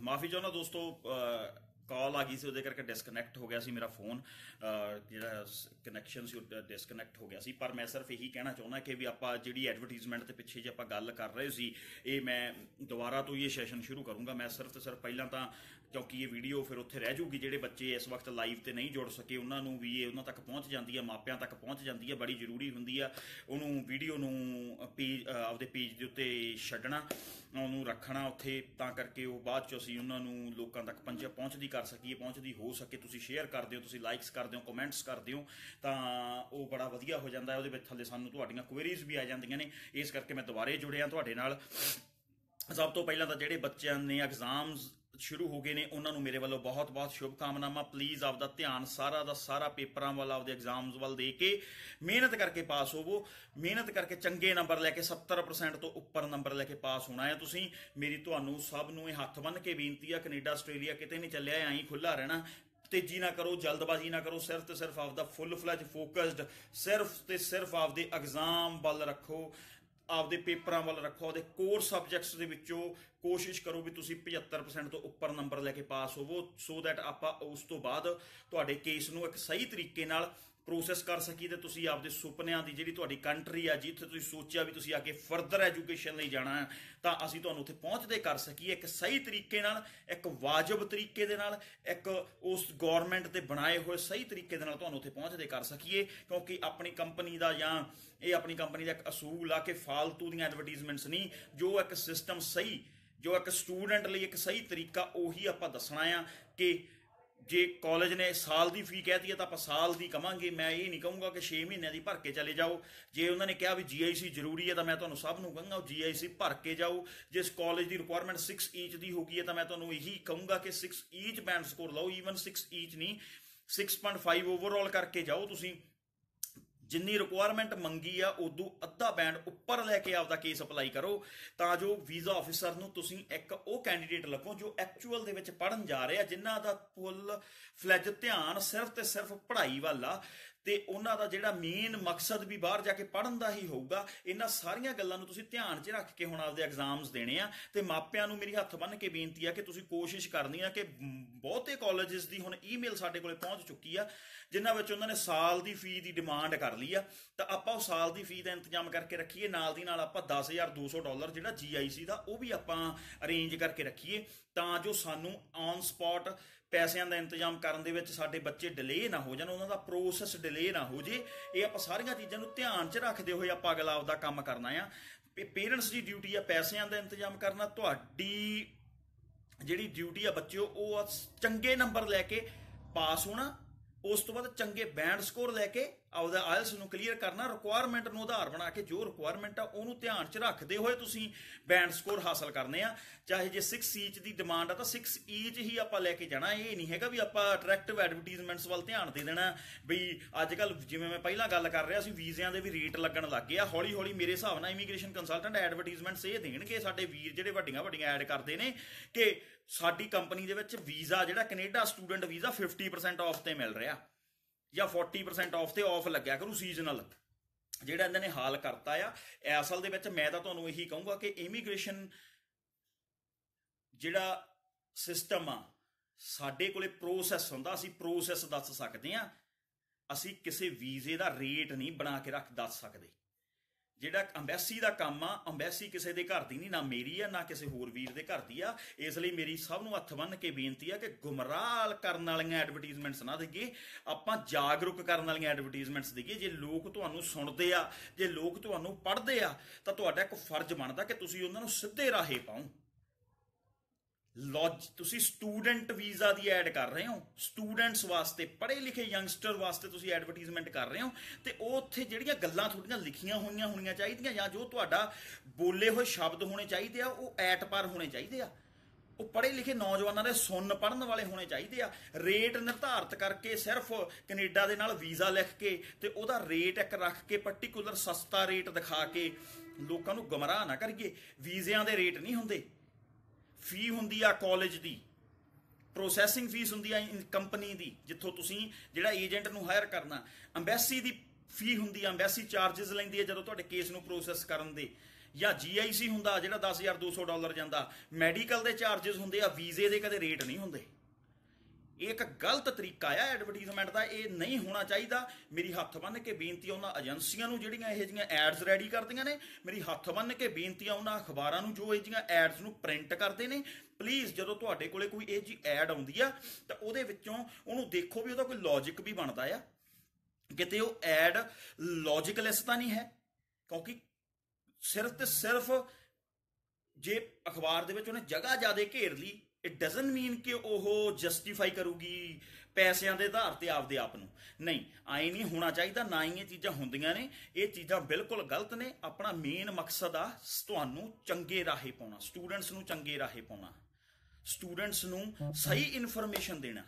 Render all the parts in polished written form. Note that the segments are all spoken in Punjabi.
ਮਾਫੀ ਚਾਹੁੰਦਾ ਦੋਸਤੋ। ਕਾਲ ਆ ਗਈ ਸੀ, ਉਹਦੇ ਕਰਕੇ ਡਿਸਕਨੈਕਟ ਹੋ ਗਿਆ ਸੀ ਮੇਰਾ ਫੋਨ। ਜਿਹੜਾ ਕਨੈਕਸ਼ਨ ਸੀ ਉਹ ਡਿਸਕਨੈਕਟ ਹੋ ਗਿਆ ਸੀ। ਪਰ ਮੈਂ ਸਿਰਫ ਇਹੀ ਕਹਿਣਾ ਚਾਹੁੰਦਾ ਕਿ ਵੀ ਆਪਾਂ ਜਿਹੜੀ ਐਡਵਰਟੀਜ਼ਮੈਂਟ ਦੇ ਪਿੱਛੇ ਜੇ ਆਪਾਂ ਗੱਲ ਕਰ ਰਹੇ ਸੀ, ਇਹ ਮੈਂ ਦੁਬਾਰਾ ਤੋਂ ਇਹ ਸੈਸ਼ਨ ਸ਼ੁਰੂ ਕਰੂੰਗਾ। ਮੈਂ ਸਿਰਫ ਤੇ ਸਿਰਫ ਪਹਿਲਾਂ ਤਾਂ ਕਿਉਂਕਿ ਇਹ ਵੀਡੀਓ ਫਿਰ ਉੱਥੇ ਰਹਿ ਜੂਗੀ, ਜਿਹੜੇ ਬੱਚੇ ਇਸ ਵਕਤ ਲਾਈਵ ਤੇ ਨਹੀਂ ਜੁੜ ਸਕੇ ਉਹਨਾਂ ਨੂੰ ਵੀ ਇਹ ਉਹਨਾਂ ਤੱਕ ਪਹੁੰਚ ਜਾਂਦੀ ਹੈ, ਮਾਪਿਆਂ ਤੱਕ ਪਹੁੰਚ ਜਾਂਦੀ ਹੈ। ਬੜੀ ਜ਼ਰੂਰੀ ਹੁੰਦੀ ਆ ਉਹਨੂੰ ਵੀਡੀਓ ਨੂੰ ਪੇਜ ਆਪਦੇ ਪੇਜ ਦੇ ਉੱਤੇ ਛੱਡਣਾ, ਉਹਨੂੰ ਰੱਖਣਾ ਉੱਥੇ, ਤਾਂ ਕਰਕੇ ਉਹ ਬਾਅਦ 'ਚ ਅਸੀਂ ਉਹਨਾਂ ਨੂੰ ਲੋਕਾਂ ਤੱਕ ਪਹੁੰਚਦੀ ਕਰ ਸਕੀਏ, ਪਹੁੰਚਦੀ ਹੋ ਸਕੇ। ਤੁਸੀਂ ਸ਼ੇਅਰ ਕਰਦੇ ਹੋ, ਤੁਸੀਂ ਲਾਈਕਸ ਕਰਦੇ ਹੋ, ਕਮੈਂਟਸ ਕਰਦੇ ਹੋ, ਤਾਂ ਉਹ ਬੜਾ ਵਧੀਆ ਹੋ ਜਾਂਦਾ। ਉਹਦੇ ਵਿੱਚ ਥੱਲੇ ਸਾਨੂੰ ਤੁਹਾਡੀਆਂ ਕੁਐਰੀਜ਼ ਵੀ ਆ ਜਾਂਦੀਆਂ ਨੇ। ਇਸ ਕਰਕੇ ਮੈਂ ਦੁਬਾਰੇ ਜੁੜਿਆ ਤੁਹਾਡੇ ਨਾਲ। ਸਭ ਤੋਂ ਪਹਿਲਾਂ ਤਾਂ ਜਿਹੜੇ ਬੱਚਿਆਂ ਨੇ ਐਗਜ਼ਾਮਸ ਸ਼ੁਰੂ ਹੋ ਗਏ ਨੇ ਉਹਨਾਂ ਨੂੰ ਮੇਰੇ ਵੱਲੋਂ ਬਹੁਤ ਬਹੁਤ ਸ਼ੁਭ ਕਾਮਨਾਵਾਂ। ਪਲੀਜ਼ ਆਪਦਾ ਧਿਆਨ ਸਾਰਾ ਦਾ ਸਾਰਾ ਪੇਪਰਾਂ ਵੱਲ, ਆਪਦੇ ਐਗਜ਼ਾਮਸ ਵੱਲ ਦੇ ਕੇ ਮਿਹਨਤ ਕਰਕੇ ਪਾਸ ਹੋਵੋ। ਮਿਹਨਤ ਕਰਕੇ ਚੰਗੇ ਨੰਬਰ ਲੈ ਕੇ 70% ਤੋਂ ਉੱਪਰ ਨੰਬਰ ਲੈ ਕੇ ਪਾਸ ਹੋਣਾ ਹੈ ਤੁਸੀਂ। ਮੇਰੀ ਤੁਹਾਨੂੰ ਸਭ ਨੂੰ ਇਹ ਹੱਥ ਬੰਨ੍ਹ ਕੇ ਬੇਨਤੀ ਆ, ਕੈਨੇਡਾ ਆਸਟ੍ਰੇਲੀਆ ਕਿਤੇ ਨਹੀਂ ਚੱਲਿਆ, ਐਂ ਹੀ ਖੁੱਲ੍ਹਾ ਰਹਿਣਾ। ਤੇਜ਼ੀ ਨਾ ਕਰੋ, ਜਲਦਬਾਜ਼ੀ ਨਾ ਕਰੋ, ਸਿਰਫ ਤੇ ਸਿਰਫ ਆਪਦਾ ਫੁੱਲ ਫਲੈਜ ਫੋਕਸਡ ਸਿਰਫ ਤੇ ਸਿਰਫ ਆਪਦੇ ਐਗਜ਼ਾਮ ਵੱਲ ਰੱਖੋ, ਆਪਦੇ ਪੇਪਰਾਂ ਵੱਲ ਰੱਖੋ। ਆਪਦੇ ਕੋਰ ਸਬਜੈਕਟਸ ਦੇ ਵਿੱਚੋਂ ਕੋਸ਼ਿਸ਼ ਕਰੋ ਵੀ ਤੁਸੀਂ 75% ਤੋਂ ਉੱਪਰ ਨੰਬਰ ਲੈ ਕੇ ਪਾਸ ਹੋਵੋ, ਸੋ ਦੈਟ ਆਪਾਂ ਉਸ ਤੋਂ ਬਾਅਦ ਤੁਹਾਡੇ ਕੇਸ ਨੂੰ ਇੱਕ ਸਹੀ ਤਰੀਕੇ ਨਾਲ ਪ੍ਰੋਸੈਸ ਕਰ ਸਕੀਏ ਤੇ ਤੁਸੀਂ ਆਪਦੇ ਸੁਪਨਿਆਂ ਦੀ ਜਿਹੜੀ ਤੁਹਾਡੀ ਕੰਟਰੀ ਆ, ਜਿੱਥੇ ਤੁਸੀਂ ਸੋਚਿਆ ਵੀ ਤੁਸੀਂ ਅੱਗੇ ਫਰਦਰ ਐਜੂਕੇਸ਼ਨ ਲਈ ਜਾਣਾ ਹੈ, ਤਾਂ ਅਸੀਂ ਤੁਹਾਨੂੰ ਉੱਥੇ ਪਹੁੰਚਦੇ ਕਰ ਸਕੀਏ ਇੱਕ ਸਹੀ ਤਰੀਕੇ ਨਾਲ, ਇੱਕ ਵਾਜਬ ਤਰੀਕੇ ਦੇ ਨਾਲ, ਇੱਕ ਉਸ ਗੌਰਮੈਂਟ ਦੇ ਬਣਾਏ ਹੋਏ ਸਹੀ ਤਰੀਕੇ ਦੇ ਨਾਲ ਤੁਹਾਨੂੰ ਉੱਥੇ ਪਹੁੰਚਦੇ ਕਰ ਸਕੀਏ। ਕਿਉਂਕਿ ਆਪਣੀ ਕੰਪਨੀ ਦਾ ਜਾਂ ਇਹ ਆਪਣੀ ਕੰਪਨੀ ਦਾ ਇੱਕ ਅਸੂਲ ਆ ਕਿ ਫਾਲਤੂ ਦੀਆਂ ਐਡਵਰਟੀਜ਼ਮੈਂਟਸ ਨਹੀਂ, ਜੋ ਇੱਕ ਸਿਸਟਮ ਸਹੀ, ਜੋ ਇੱਕ ਸਟੂਡੈਂਟ ਲਈ ਇੱਕ ਸਹੀ ਤਰੀਕਾ, ਉਹੀ ਆਪਾਂ ਦੱਸਣਾ ਆ। ਕਿ ਜੇ ਕਾਲਜ ਨੇ ਸਾਲ ਦੀ ਫੀ ਕਹਿਤੀ ਹੈ ਤਾਂ ਆਪਾਂ ਸਾਲ ਦੀ ਕਵਾਂਗੇ। ਮੈਂ ਇਹ ਨਹੀਂ ਕਹੂੰਗਾ ਕਿ 6 ਮਹੀਨਿਆਂ ਦੀ ਭਰ ਕੇ ਚਲੇ ਜਾਓ। ਜੇ ਉਹਨਾਂ ਨੇ ਕਿਹਾ ਵੀ GIC ਜ਼ਰੂਰੀ ਹੈ ਤਾਂ ਮੈਂ ਤੁਹਾਨੂੰ ਸਭ ਨੂੰ ਕਹਾਂਗਾ GIC ਭਰ ਕੇ ਜਾਓ। ਜਿਸ ਕਾਲਜ ਦੀ ਰਿਕੁਆਇਰਮੈਂਟ 6 ਈਚ ਦੀ ਹੋ ਗਈ ਹੈ ਤਾਂ ਮੈਂ ਤੁਹਾਨੂੰ ਇਹੀ ਕਹੂੰਗਾ ਕਿ 6 ਈਚ ਬੈਂਡ ਸਕੋਰ ਲਓ। ਈਵਨ 6 ਈਚ ਨਹੀਂ, 6.5 ਓਵਰਆਲ ਕਰਕੇ ਜਾਓ। ਤੁਸੀਂ ਜਿੰਨੀ ਰਿਕੁਆਇਰਮੈਂਟ ਮੰਗੀ ਆ ਉਦੋਂ ਅੱਧਾ ਬੈਂਡ ਉੱਪਰ ਲੈ ਕੇ ਆਪਦਾ ਕੇਸ ਅਪਲਾਈ ਕਰੋ, ਤਾਂ ਜੋ ਵੀਜ਼ਾ ਆਫਿਸਰ ਨੂੰ ਤੁਸੀਂ ਇੱਕ ਉਹ ਕੈਂਡੀਡੇਟ ਲੱਗੋ ਜੋ ਐਕਚੁਅਲ ਦੇ ਵਿੱਚ ਪੜ੍ਹਨ ਜਾ ਰਹੇ ਆ, ਜਿਨ੍ਹਾਂ ਦਾ ਫੁੱਲ ਫਲੈਜ ਧਿਆਨ ਸਿਰਫ ਤੇ ਸਿਰਫ ਪੜ੍ਹਾਈ ਵੱਲ ਆ ਤੇ ਉਹਨਾਂ ਦਾ ਜਿਹੜਾ ਮੇਨ ਮਕਸਦ ਵੀ ਬਾਹਰ ਜਾ ਕੇ ਪੜ੍ਹਨ ਦਾ ਹੀ ਹੋਊਗਾ। ਇਹਨਾਂ ਸਾਰੀਆਂ ਗੱਲਾਂ ਨੂੰ ਤੁਸੀਂ ਧਿਆਨ 'ਚ ਰੱਖ ਕੇ ਹੁਣ ਆਪਦੇ ਐਗਜ਼ਾਮਸ ਦੇਣੇ ਆ। ਤੇ ਮਾਪਿਆਂ ਨੂੰ ਮੇਰੀ ਹੱਥ ਬੰਨ੍ਹ ਕੇ ਬੇਨਤੀ ਆ ਕਿ ਤੁਸੀਂ ਕੋਸ਼ਿਸ਼ ਕਰਨੀ ਆ ਕਿ ਬਹੁਤੇ ਕਾਲਜਸ ਦੀ ਹੁਣ ਈਮੇਲ ਸਾਡੇ ਕੋਲੇ ਪਹੁੰਚ ਚੁੱਕੀ ਆ, ਜਿਨ੍ਹਾਂ ਵਿੱਚ ਉਹਨਾਂ ਨੇ ਸਾਲ ਦੀ ਫੀ ਦੀ ਡਿਮਾਂਡ ਕਰ ਲਈ ਆ। ਤਾਂ ਆਪਾਂ ਉਹ ਸਾਲ ਦੀ ਫੀ ਦਾ ਇੰਤਜ਼ਾਮ ਕਰਕੇ ਰੱਖੀਏ, ਨਾਲ ਦੀ ਨਾਲ ਆਪਾਂ $10,200 ਜਿਹੜਾ GIC ਦਾ ਉਹ ਵੀ ਆਪਾਂ ਅਰੇਂਜ ਕਰਕੇ ਰੱਖੀਏ, ਤਾਂ ਜੋ ਸਾਨੂੰ ਔਨ ਸਪੌਟ ਪੈਸਿਆਂ ਦਾ ਇੰਤਜ਼ਾਮ ਕਰਨ ਦੇ ਵਿੱਚ ਸਾਡੇ ਬੱਚੇ ਡਿਲੇ ਨਾ ਹੋ ਜਾਣ, ਉਹਨਾਂ ਦਾ ਪ੍ਰੋਸੈਸ ਡਿਲੇ ਨਾ ਹੋ ਜੇ। ਇਹ ਆਪਾਂ ਸਾਰੀਆਂ ਚੀਜ਼ਾਂ ਨੂੰ ਧਿਆਨ 'ਚ ਰੱਖਦੇ ਹੋਏ ਆਪਾਂ ਅਗਲਾ ਆਪਦਾ ਕੰਮ ਕਰਨਾ ਆ। ਪੇਰੈਂਟਸ ਦੀ ਡਿਊਟੀ ਆ ਪੈਸਿਆਂ ਦਾ ਇੰਤਜ਼ਾਮ ਕਰਨਾ, ਤੁਹਾਡੀ ਜਿਹੜੀ ਡਿਊਟੀ ਆ ਬੱਚਿਓ ਉਹ ਚੰਗੇ ਨੰਬਰ ਲੈ ਕੇ ਪਾਸ ਹੋਣਾ, ਉਸ ਤੋਂ ਬਾਅਦ ਚੰਗੇ ਬੈਂਡ ਸਕੋਰ ਲੈ ਕੇ ਆਪਦਾ ਆਇਲਸ ਨੂੰ ਕਲੀਅਰ ਕਰਨਾ। ਰਿਕੁਆਇਰਮੈਂਟ ਨੂੰ ਆਧਾਰ ਬਣਾ ਕੇ ਜੋ ਰਿਕੁਆਇਰਮੈਂਟ ਆ ਉਹਨੂੰ ਧਿਆਨ 'ਚ ਰੱਖਦੇ ਹੋਏ ਤੁਸੀਂ ਬੈਂਡ ਸਕੋਰ ਹਾਸਲ ਕਰਨੇ ਆ। ਚਾਹੇ ਜੇ 6 ਈਚ ਦੀ ਡਿਮਾਂਡ ਆ ਤਾਂ 6 ਈਚ ਹੀ ਆਪਾਂ ਲੈ ਕੇ ਜਾਣਾ। ਇਹ ਨਹੀਂ ਹੈਗਾ ਵੀ ਆਪਾਂ ਅਟਰੈਕਟਿਵ ਐਡਵਰਟੀਜ਼ਮੈਂਟਸ ਵੱਲ ਧਿਆਨ ਦੇ ਦੇਣਾ। ਬਈ ਅੱਜ ਕੱਲ੍ਹ ਜਿਵੇਂ ਮੈਂ ਪਹਿਲਾਂ ਗੱਲ ਕਰ ਰਿਹਾ ਸੀ, ਵੀਜ਼ਿਆਂ ਦੇ ਵੀ ਰੇਟ ਲੱਗਣ ਲੱਗ ਗਏ ਆ। ਹੌਲੀ ਹੌਲੀ ਮੇਰੇ ਹਿਸਾਬ ਨਾਲ ਇਮੀਗ੍ਰੇਸ਼ਨ ਕੰਸਲਟੈਂਟ ਐਡਵਰਟੀਜ਼ਮੈਂਟਸ ਇਹ ਦੇਣਗੇ ਸਾਡੇ ਵੀਰ ਜਿਹੜੇ ਵੱਡੀਆਂ ਵੱਡੀਆਂ ਐਡ ਕਰਦੇ ਨੇ ਕਿ ਸਾਡੀ ਕੰਪਨੀ ਦੇ ਵਿੱਚ ਵੀਜ਼ਾ ਜਿਹੜਾ ਕੈਨੇਡਾ ਸਟੂਡੈਂਟ ਵੀਜ਼ਾ 50% ਆਫ ਤੇ ਮਿਲ ਰਿਹਾ ਜਾਂ 40% ਆਫ ਤੇ ਆਫ ਲੱਗਿਆ ਕਰੂ ਸੀਜ਼ਨਲ, ਜਿਹੜਾ ਇਹਨਾਂ ਨੇ ਹਾਲ ਕਰਤਾ ਆ। ਅਸਲ ਦੇ ਵਿੱਚ ਮੈਂ ਤਾਂ ਤੁਹਾਨੂੰ ਇਹੀ ਕਹੂੰਗਾ ਕਿ ਇਮੀਗ੍ਰੇਸ਼ਨ ਜਿਹੜਾ ਸਿਸਟਮ ਆ, ਸਾਡੇ ਕੋਲੇ ਪ੍ਰੋਸੈਸ ਹੁੰਦਾ, ਅਸੀਂ ਪ੍ਰੋਸੈਸ ਦੱਸ ਸਕਦੇ ਹਾਂ। ਅਸੀਂ ਕਿਸੇ ਵੀਜ਼ੇ ਦਾ ਰੇਟ ਨਹੀਂ ਬਣਾ ਕੇ ਦੱਸ ਸਕਦੇ। ਜਿਹੜਾ ਅੰਬੈਸੀ ਦਾ ਕੰਮ ਆ, ਅੰਬੈਸੀ ਕਿਸੇ ਦੇ ਘਰ ਦੀ ਨਹੀਂ, ਨਾ ਮੇਰੀ ਆ ਨਾ ਕਿਸੇ ਹੋਰ ਵੀਰ ਦੇ ਘਰ ਦੀ ਆ। ਇਸ ਲਈ ਮੇਰੀ ਸਭ ਨੂੰ ਹੱਥ ਬੰਨ੍ਹ ਕੇ ਬੇਨਤੀ ਆ ਕਿ ਗੁੰਮਰਾਹ ਕਰਨ ਵਾਲੀਆਂ ਐਡਵਰਟੀਜ਼ਮੈਂਟਸ ਨਾ ਦੇਈਏ, ਆਪਾਂ ਜਾਗਰੂਕ ਕਰਨ ਵਾਲੀਆਂ ਐਡਵਰਟੀਜ਼ਮੈਂਟਸ ਦੇਈਏ। ਜੇ ਲੋਕ ਤੁਹਾਨੂੰ ਸੁਣਦੇ ਆ, ਜੇ ਲੋਕ ਤੁਹਾਨੂੰ ਪੜ੍ਹਦੇ ਆ, ਤਾਂ ਤੁਹਾਡਾ ਇੱਕ ਫਰਜ਼ ਬਣਦਾ ਕਿ ਤੁਸੀਂ ਉਹਨਾਂ ਨੂੰ ਸਿੱਧੇ ਰਾਹੇ ਪਾਓ। ਤੁਸੀਂ ਸਟੂਡੈਂਟ ਵੀਜ਼ਾ ਦੀ ਐਡ ਕਰ ਰਹੇ ਹੋ, ਸਟੂਡੈਂਟਸ ਵਾਸਤੇ, ਪੜ੍ਹੇ ਲਿਖੇ ਯੰਗਸਟਰ ਵਾਸਤੇ ਤੁਸੀਂ ਐਡਵਰਟੀਜ਼ਮੈਂਟ ਕਰ ਰਹੇ ਹੋ, ਤੇ ਉਹ ਉੱਥੇ ਜਿਹੜੀਆਂ ਗੱਲਾਂ ਤੁਹਾਡੀਆਂ ਲਿਖੀਆਂ ਹੋਈਆਂ ਹੋਣੀਆਂ ਚਾਹੀਦੀਆਂ ਜਾਂ ਜੋ ਤੁਹਾਡਾ ਬੋਲੇ ਹੋਏ ਸ਼ਬਦ ਹੋਣੇ ਚਾਹੀਦੇ ਆ ਉਹ ਐਟ ਪਾਰ ਹੋਣੇ ਚਾਹੀਦੇ ਆ। ਉਹ ਪੜ੍ਹੇ ਲਿਖੇ ਨੌਜਵਾਨਾਂ ਦੇ ਸੁਣਨ ਪੜ੍ਹਨ ਵਾਲੇ ਹੋਣੇ ਚਾਹੀਦੇ ਆ। ਰੇਟ ਨਿਰਧਾਰਿਤ ਕਰਕੇ ਸਿਰਫ ਕੈਨੇਡਾ ਦੇ ਨਾਲ ਵੀਜ਼ਾ ਲਿਖ ਕੇ ਤੇ ਉਹਦਾ ਰੇਟ ਇੱਕ ਰੱਖ ਕੇ ਪਰਟੀਕੂਲਰ ਸਸਤਾ ਰੇਟ ਦਿਖਾ ਕੇ ਲੋਕਾਂ ਨੂੰ ਗੁੰਮਰਾਹ ਨਾ ਕਰੀਏ। ਵੀਜ਼ਿਆਂ ਦੇ ਰੇਟ ਨਹੀਂ ਹੁੰਦੇ, ਫੀ ਹੁੰਦੀ ਆ ਕਾਲਜ ਦੀ, ਪ੍ਰੋਸੈਸਿੰਗ ਫੀਸ ਹੁੰਦੀ ਆ ਕੰਪਨੀ ਦੀ ਜਿੱਥੋਂ ਤੁਸੀਂ ਜਿਹੜਾ ਏਜੰਟ ਨੂੰ ਹਾਇਰ ਕਰਨਾ। ਅੰਬੈਸੀ ਦੀ ਫੀ ਹੁੰਦੀ ਆ, ਅੰਬੈਸੀ ਚਾਰजेस ਲੈਂਦੀ ਹੈ ਜਦੋਂ ਤੁਹਾਡੇ ਕੇਸ ਨੂੰ ਪ੍ਰੋਸੈਸ ਕਰਨ ਦੇ। ਜਾਂ GIC ਹੁੰਦਾ ਜਿਹੜਾ $10,200 ਜਾਂਦਾ, ਮੈਡੀਕਲ ਦੇ ਚਾਰजेस ਹੁੰਦੇ ਆ, ਵੀਜ਼ੇ ਦੇ ਕਦੇ ਰੇਟ ਨਹੀਂ ਹੁੰਦੇ। ਇਹ ਇੱਕ ਗਲਤ ਤਰੀਕਾ ਆ ਐਡਵਰਟੀਜ਼ਮੈਂਟ ਦਾ, ਇਹ ਨਹੀਂ ਹੋਣਾ ਚਾਹੀਦਾ। ਮੇਰੀ ਹੱਥ ਬੰਨ੍ਹ ਕੇ ਬੇਨਤੀ ਆ ਉਹਨਾਂ ਏਜੰਸੀਆਂ ਨੂੰ ਜਿਹੜੀਆਂ ਇਹੋ ਜਿਹੀਆਂ ਐਡਸ ਰੈਡੀ ਕਰਦੀਆਂ ਨੇ, ਮੇਰੀ ਹੱਥ ਬੰਨ੍ਹ ਕੇ ਬੇਨਤੀ ਆ ਉਹਨਾਂ ਅਖਬਾਰਾਂ ਨੂੰ ਜੋ ਇਹ ਜਿਹੀਆਂ ਐਡਸ ਨੂੰ ਪ੍ਰਿੰਟ ਕਰਦੇ ਨੇ, ਪਲੀਜ਼ ਜਦੋਂ ਤੁਹਾਡੇ ਕੋਲੇ ਕੋਈ ਇਹ ਜੀ ਐਡ ਆਉਂਦੀ ਆ ਤਾਂ ਉਹਦੇ ਵਿੱਚੋਂ ਉਹਨੂੰ ਦੇਖੋ ਵੀ ਉਹਦਾ ਕੋਈ ਲੌਜਿਕ ਵੀ ਬਣਦਾ ਆ, ਕਿਤੇ ਉਹ ਐਡ ਲੌਜਿਕਲੈਸ ਤਾਂ ਨਹੀਂ ਹੈ। ਕਿਉਂਕਿ ਸਿਰਫ ਤੇ ਸਿਰਫ ਜੇ ਅਖਬਾਰ ਦੇ ਵਿੱਚ ਉਹਨੇ ਜਗ੍ਹਾ ਜ਼ਿਆਦਾ ਘੇਰ ਲਈ, ਇਟ ਡਜ਼ਨਟ ਮੀਨ ਕਿ ਉਹ ਜਸਟੀਫਾਈ ਕਰੂਗੀ ਪੈਸਿਆਂ ਦੇ ਆਧਾਰ ਤੇ ਆਪਦੇ ਆਪ ਨੂੰ। ਨਹੀਂ, ਆਏ ਨਹੀਂ ਹੋਣਾ ਚਾਹੀਦਾ, ਨਾ ਹੀ ਇਹ ਚੀਜ਼ਾਂ ਹੁੰਦੀਆਂ ਨੇ। ਇਹ ਚੀਜ਼ਾਂ ਬਿਲਕੁਲ ਗਲਤ ਨੇ। ਆਪਣਾ ਮੇਨ ਮਕਸਦ ਆ ਤੁਹਾਨੂੰ ਚੰਗੇ ਰਾਹੇ ਪਾਉਣਾ, ਸਟੂਡੈਂਟਸ ਨੂੰ ਚੰਗੇ ਰਾਹੇ ਪਾਉਣਾ, ਸਟੂਡੈਂਟਸ ਨੂੰ ਸਹੀ ਇਨਫੋਰਮੇਸ਼ਨ ਦੇਣਾ।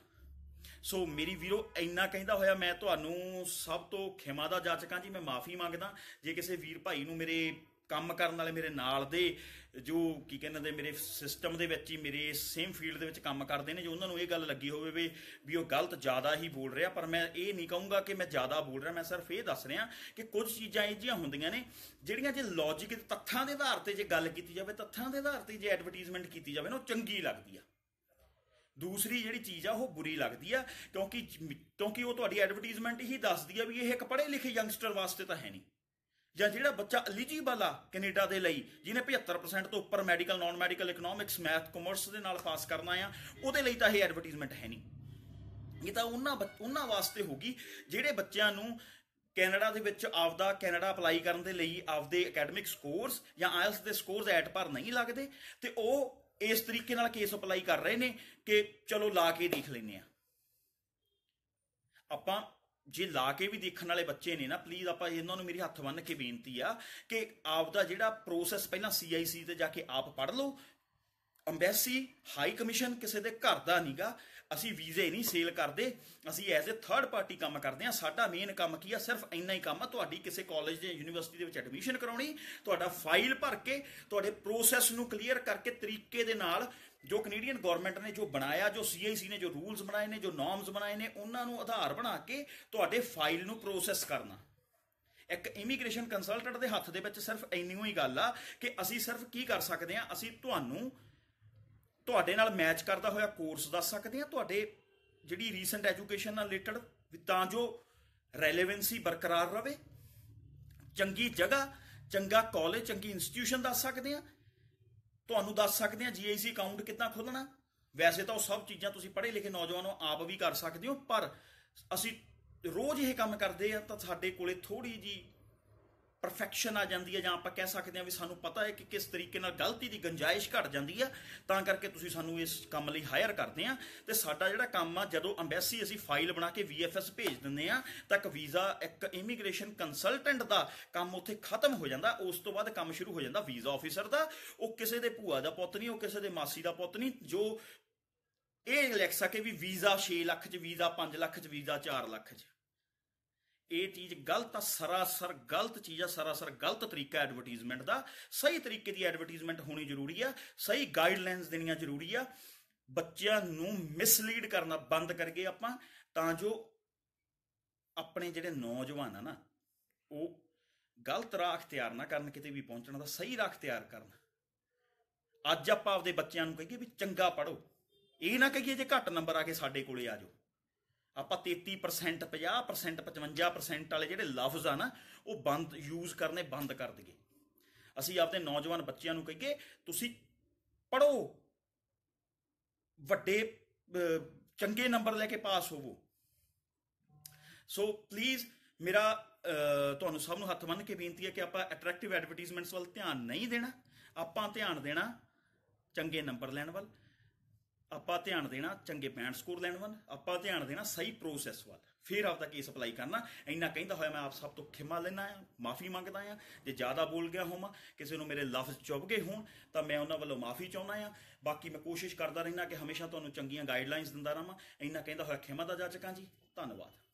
ਸੋ ਮੇਰੀ ਵੀਰੋ, ਇੰਨਾ ਕਹਿੰਦਾ ਹੋਇਆ ਮੈਂ ਤੁਹਾਨੂੰ ਸਭ ਤੋਂ ਖਿਮਾ ਦਾ ਜਾਚਕਾਂ ਜੀ, ਮੈਂ ਮਾਫੀ ਮੰਗਦਾ ਜੇ ਕਿਸੇ ਵੀਰ ਭਾਈ ਨੂੰ, ਮੇਰੇ ਕੰਮ ਕਰਨ ਵਾਲੇ ਮੇਰੇ ਨਾਲ ਦੇ ਜੋ ਕੀ ਕਹਿੰਦੇ ਮੇਰੇ ਸਿਸਟਮ ਦੇ ਵਿੱਚ ਹੀ ਮੇਰੇ ਸੇਮ ਫੀਲਡ ਦੇ ਵਿੱਚ ਕੰਮ ਕਰਦੇ ਨੇ, ਜੋ ਉਹਨਾਂ ਨੂੰ ਇਹ ਗੱਲ ਲੱਗੀ ਹੋਵੇ ਵੀ ਉਹ ਗਲਤ ਜ਼ਿਆਦਾ ਹੀ ਬੋਲ ਰਿਹਾ। ਪਰ ਮੈਂ ਇਹ ਨਹੀਂ ਕਹੂੰਗਾ ਕਿ ਮੈਂ ਜ਼ਿਆਦਾ ਬੋਲ ਰਿਹਾ, ਮੈਂ ਸਿਰਫ ਇਹ ਦੱਸ ਰਿਹਾ ਕਿ ਕੁਝ ਚੀਜ਼ਾਂ ਇਹ ਜਿਹੀਆਂ ਹੁੰਦੀਆਂ ਨੇ ਜਿਹੜੀਆਂ ਜੇ ਲੌਜਿਕ ਤੱਥਾਂ ਦੇ ਆਧਾਰ ਤੇ ਜੇ ਗੱਲ ਕੀਤੀ ਜਾਵੇ, ਤੱਥਾਂ ਦੇ ਆਧਾਰ ਤੇ ਜੇ ਐਡਵਰਟੀਜ਼ਮੈਂਟ ਕੀਤੀ ਜਾਵੇ ਨਾ, ਉਹ ਚੰਗੀ ਲੱਗਦੀ ਆ। ਦੂਸਰੀ ਜਿਹੜੀ ਚੀਜ਼ ਆ ਉਹ ਬੁਰੀ ਲੱਗਦੀ ਆ, ਕਿਉਂਕਿ ਉਹ ਤੁਹਾਡੀ ਐਡਵਰਟੀਜ਼ਮੈਂਟ ਹੀ ਦੱਸਦੀ ਆ ਵੀ ਇਹ ਇੱਕ ਪੜ੍ਹੇ ਲਿਖੇ ਯੰਗਸਟਰ ਵਾਸਤੇ ਤਾਂ ਹੈ ਨਹੀਂ, ਜਾਂ ਜਿਹੜਾ ਬੱਚਾ ਐਲੀਜੀਬਲ ਆ ਕੈਨੇਡਾ ਦੇ ਲਈ, ਜਿਹਨੇ 75% ਤੋਂ ਉੱਪਰ medical, non medical, economics, math, commerce ਦੇ ਨਾਲ ਪਾਸ ਕਰਨਾ ਆ, ਉਹਦੇ ਲਈ ਤਾਂ ਇਹ ਐਡਵਰਟੀਜ਼ਮੈਂਟ ਹੈ ਨਹੀਂ। ਇਹ ਤਾਂ ਉਹਨਾਂ ਵਾਸਤੇ ਹੋਗੀ ਜਿਹੜੇ ਬੱਚਿਆਂ ਨੂੰ ਕੈਨੇਡਾ ਦੇ ਵਿੱਚ ਆਪਦਾ ਕੈਨੇਡਾ ਅਪਲਾਈ ਕਰਨ ਦੇ ਲਈ ਆਪਦੇ ਅਕੈਡਮਿਕ ਸਕੋਰਸ ਜਾਂ ਆਇਲਸ ਦੇ ਸਕੋਰਸ ਐਟ ਪਰ ਨਹੀਂ ਲੱਗਦੇ, ਤੇ ਉਹ ਇਸ ਤਰੀਕੇ ਨਾਲ ਕੇਸ ਅਪਲਾਈ ਕਰ ਰਹੇ ਨੇ ਕਿ ਚਲੋ ਲਾ ਕੇ ਦੇਖ ਲੈਂਦੇ ਆ। ਆਪਾਂ ਜੇ ਲਾ ਕੇ ਵੀ ਦੇਖਣ ਵਾਲੇ ਬੱਚੇ ਨੇ ਨਾ, ਪਲੀਜ਼ ਆਪਾਂ ਇਹਨਾਂ ਨੂੰ ਮੇਰੀ ਹੱਥ ਬੰਨ੍ਹ ਕੇ ਬੇਨਤੀ ਆ ਕਿ ਆਪਦਾ ਜਿਹੜਾ ਪ੍ਰੋਸੈਸ ਪਹਿਲਾਂ CIC ਤੇ ਜਾ ਕੇ ਆਪ ਪੜ੍ਹ ਲਓ। ਅੰਬੈਸੀ, ਹਾਈ ਕਮਿਸ਼ਨ ਕਿਸੇ ਦੇ ਘਰ ਦਾ ਨਹੀਂਗਾ। ਅਸੀਂ ਵੀਜ਼ੇ ਨਹੀਂ ਸੇਲ ਕਰਦੇ, ਅਸੀਂ ਐਜ਼ ਏ ਥਰਡ ਪਾਰਟੀ ਕੰਮ ਕਰਦੇ ਹਾਂ। ਸਾਡਾ ਮੇਨ ਕੰਮ ਕੀ ਆ? ਸਿਰਫ ਇੰਨਾ ਹੀ ਕੰਮ ਆ, ਤੁਹਾਡੀ ਕਿਸੇ ਕਾਲਜ ਜਾਂ ਯੂਨੀਵਰਸਿਟੀ ਦੇ ਵਿੱਚ ਐਡਮਿਸ਼ਨ ਕਰਾਉਣੀ, ਤੁਹਾਡਾ ਫਾਈਲ ਭਰ ਕੇ, ਤੁਹਾਡੇ ਪ੍ਰੋਸੈਸ ਨੂੰ ਕਲੀਅਰ ਕਰਕੇ ਤਰੀਕੇ ਦੇ ਨਾਲ ਜੋ ਕੈਨੇਡੀਅਨ ਗਵਰਨਮੈਂਟ ਨੇ ਜੋ ਬਣਾਇਆ, ਜੋ CIC ਨੇ ਜੋ ਰੂਲਸ ਬਣਾਏ ਨੇ, ਜੋ ਨੋਰਮਸ ਬਣਾਏ ਨੇ, ਉਹਨਾਂ ਨੂੰ ਆਧਾਰ ਬਣਾ ਕੇ ਤੁਹਾਡੇ ਫਾਈਲ ਨੂੰ ਪ੍ਰੋਸੈਸ ਕਰਨਾ। ਇੱਕ ਇਮੀਗ੍ਰੇਸ਼ਨ ਕੰਸਲਟੈਂਟ ਦੇ ਹੱਥ ਦੇ ਵਿੱਚ ਸਿਰਫ ਇੰਨੀ ਹੀ ਗੱਲ ਆ ਕਿ ਅਸੀਂ ਸਿਰਫ ਕੀ ਕਰ ਸਕਦੇ ਹਾਂ, ਅਸੀਂ ਤੁਹਾਨੂੰ ਤੁਹਾਡੇ ਨਾਲ ਮੈਚ ਕਰਦਾ ਹੋਇਆ ਕੋਰਸ ਦੱਸ ਸਕਦੇ ਹਾਂ, ਤੁਹਾਡੇ ਜਿਹੜੀ ਰੀਸੈਂਟ ਐਜੂਕੇਸ਼ਨ ਨਾਲ ਰਿਲੇਟਡ, ਤਾਂ ਜੋ ਰੈਲੇਵੈਂਸੀ ਬਰਕਰਾਰ ਰਵੇ। ਚੰਗੀ ਜਗ੍ਹਾ, ਚੰਗਾ ਕਾਲਜ, ਚੰਗੀ ਇੰਸਟੀਟਿਊਸ਼ਨ ਦੱਸ ਸਕਦੇ ਹਾਂ, ਤੁਹਾਨੂੰ ਦੱਸ ਸਕਦੇ ਹਾਂ GIC ਅਕਾਊਂਟ ਕਿੱਦਾਂ ਖੋਲ੍ਹਣਾ। ਵੈਸੇ ਤਾਂ ਉਹ ਸਭ ਚੀਜ਼ਾਂ ਤੁਸੀਂ ਪੜ੍ਹੇ ਲਿਖੇ ਨੌਜਵਾਨੋ ਆਪ ਵੀ ਕਰ ਸਕਦੇ ਹੋ, ਪਰ ਅਸੀਂ ਰੋਜ਼ ਇਹ ਕੰਮ ਕਰਦੇ ਆ ਤਾਂ ਸਾਡੇ ਕੋਲੇ ਥੋੜੀ ਜੀ ਪਰਫੈਕਸ਼ਨ ਆ ਜਾਂਦੀ ਹੈ, ਜਾਂ ਆਪਾਂ ਕਹਿ ਸਕਦੇ ਹਾਂ ਵੀ ਸਾਨੂੰ ਪਤਾ ਹੈ ਕਿ ਕਿਸ ਤਰੀਕੇ ਨਾਲ ਗਲਤੀ ਦੀ ਗੁੰਜਾਇਸ਼ ਘਟ ਜਾਂਦੀ ਆ, ਤਾਂ ਕਰਕੇ ਤੁਸੀਂ ਸਾਨੂੰ ਇਸ ਕੰਮ ਲਈ ਹਾਇਰ ਕਰਦੇ ਆ। ਤੇ ਸਾਡਾ ਜਿਹੜਾ ਕੰਮ ਆ, ਜਦੋਂ ਅੰਬੈਸੀ ਅਸੀਂ ਫਾਈਲ ਬਣਾ ਕੇ VFS ਭੇਜ ਦਿੰਦੇ ਆ ਤਾਂ ਇੱਕ ਵੀਜ਼ਾ, ਇੱਕ ਇਮੀਗ੍ਰੇਸ਼ਨ ਕੰਸਲਟੈਂਟ ਦਾ ਕੰਮ ਉੱਥੇ ਖਤਮ ਹੋ ਜਾਂਦਾ। ਉਸ ਤੋਂ ਬਾਅਦ ਕੰਮ ਸ਼ੁਰੂ ਹੋ ਜਾਂਦਾ ਵੀਜ਼ਾ ਆਫਿਸਰ ਦਾ। ਉਹ ਕਿਸੇ ਦੇ ਭੂਆ ਦਾ ਪੁੱਤ ਨਹੀਂ, ਉਹ ਕਿਸੇ ਦੇ ਮਾਸੀ ਦਾ ਪੁੱਤ ਨਹੀਂ, ਜੋ ਇਹ ਲਿਖ ਸਕੇ ਵੀ ਵੀਜ਼ਾ 6 ਲੱਖ 'ਚ, ਵੀਜ਼ਾ 5 ਲੱਖ 'ਚ, ਵੀਜ਼ਾ 4 ਲੱਖ 'ਚ। ਇਹ ਚੀਜ਼ ਗਲਤ ਆ, ਸਰਾਸਰ ਗਲਤ ਚੀਜ਼ ਆ, ਸਰਾਸਰ ਗਲਤ ਤਰੀਕਾ ਐਡਵਰਟੀਜ਼ਮੈਂਟ ਦਾ। ਸਹੀ ਤਰੀਕੇ ਦੀ ਐਡਵਰਟੀਜ਼ਮੈਂਟ ਹੋਣੀ ਜ਼ਰੂਰੀ ਆ, ਸਹੀ ਗਾਈਡਲਾਈਨਸ ਦੇਣੀਆਂ ਜ਼ਰੂਰੀ ਆ। ਬੱਚਿਆਂ ਨੂੰ ਮਿਸਲੀਡ ਕਰਨਾ ਬੰਦ ਕਰਕੇ ਆਪਾਂ, ਤਾਂ ਜੋ ਆਪਣੇ ਜਿਹੜੇ ਨੌਜਵਾਨ ਆ ਨਾ, ਉਹ ਗਲਤ ਰਾਹ ਅਖਤਿਆਰ ਨਾ ਕਰਨ, ਕਿਤੇ ਵੀ ਪਹੁੰਚਣ ਦਾ ਸਹੀ ਰਾਹ ਅਖਤਿਆਰ ਕਰਨ। ਅੱਜ ਆਪਾਂ ਆਪਦੇ ਬੱਚਿਆਂ ਨੂੰ ਕਹੀਏ ਵੀ ਚੰਗਾ ਪੜ੍ਹੋ, ਇਹ ਨਾ ਕਹੀਏ ਜੇ ਘੱਟ ਨੰਬਰ ਆ ਕੇ ਸਾਡੇ ਕੋਲੇ ਆ ਜਾਓ। ਆਪਾਂ 33%, 50%, 55% ਵਾਲੇ ਜਿਹੜੇ ਲਫ਼ਜ਼ ਆ ਨਾ, ਉਹ ਯੂਜ਼ ਕਰਨੇ ਬੰਦ ਕਰ ਦਈਏ। ਅਸੀਂ ਆਪਦੇ ਨੌਜਵਾਨ ਬੱਚਿਆਂ ਨੂੰ ਕਹੀਏ ਤੁਸੀਂ ਪੜ੍ਹੋ, ਵੱਡੇ ਚੰਗੇ ਨੰਬਰ ਲੈ ਕੇ ਪਾਸ ਹੋਵੋ। ਸੋ ਪਲੀਜ਼ ਮੇਰਾ ਤੁਹਾਨੂੰ ਸਭ ਨੂੰ ਹੱਥ ਬੰਨ੍ਹ ਕੇ ਬੇਨਤੀ ਹੈ ਕਿ ਆਪਾਂ ਅਟਰੈਕਟਿਵ ਐਡਵਰਟੀਜ਼ਮੈਂਟਸ ਵੱਲ ਧਿਆਨ ਨਹੀਂ ਦੇਣਾ। ਆਪਾਂ ਧਿਆਨ ਦੇਣਾ ਚੰਗੇ ਨੰਬਰ ਲੈਣ ਵੱਲ, ਆਪਾਂ ਧਿਆਨ ਦੇਣਾ ਚੰਗੇ ਬੈਂਡ ਸਕੋਰ ਲੈਣ ਵੱਲ, ਆਪਾਂ ਧਿਆਨ ਦੇਣਾ ਸਹੀ ਪ੍ਰੋਸੈਸ ਵੱਲ, ਫਿਰ ਆਪਦਾ ਕੇਸ ਅਪਲਾਈ ਕਰਨਾ। ਇੰਨਾ ਕਹਿੰਦਾ ਹੋਇਆ ਮੈਂ ਆਪ ਸਭ ਤੋਂ ਖਿਮਾ ਲੈਣਾ ਆ, ਮਾਫੀ ਮੰਗਦਾ ਆ ਜੇ ਜ਼ਿਆਦਾ ਬੋਲ ਗਿਆ ਹੋਵਾਂ, ਕਿਸੇ ਨੂੰ ਮੇਰੇ ਲਫ਼ਜ਼ ਚੁੱਭ ਗਏ ਹੋਣ ਤਾਂ ਮੈਂ ਉਹਨਾਂ ਵੱਲੋਂ ਮਾਫੀ ਚਾਹੁੰਦਾ ਆ। ਬਾਕੀ ਮੈਂ ਕੋਸ਼ਿਸ਼ ਕਰਦਾ ਰਹਿਣਾ ਕਿ ਹਮੇਸ਼ਾ ਤੁਹਾਨੂੰ ਚੰਗੀਆਂ ਗਾਈਡਲਾਈਨਸ ਦਿੰਦਾ ਰਹਾਂ। ਇੰਨਾ ਕਹਿੰਦਾ ਹੋਇਆ ਖਿਮਾ ਦਾ ਜਾਚਕਾਂ ਜੀ, ਧੰਨਵਾਦ।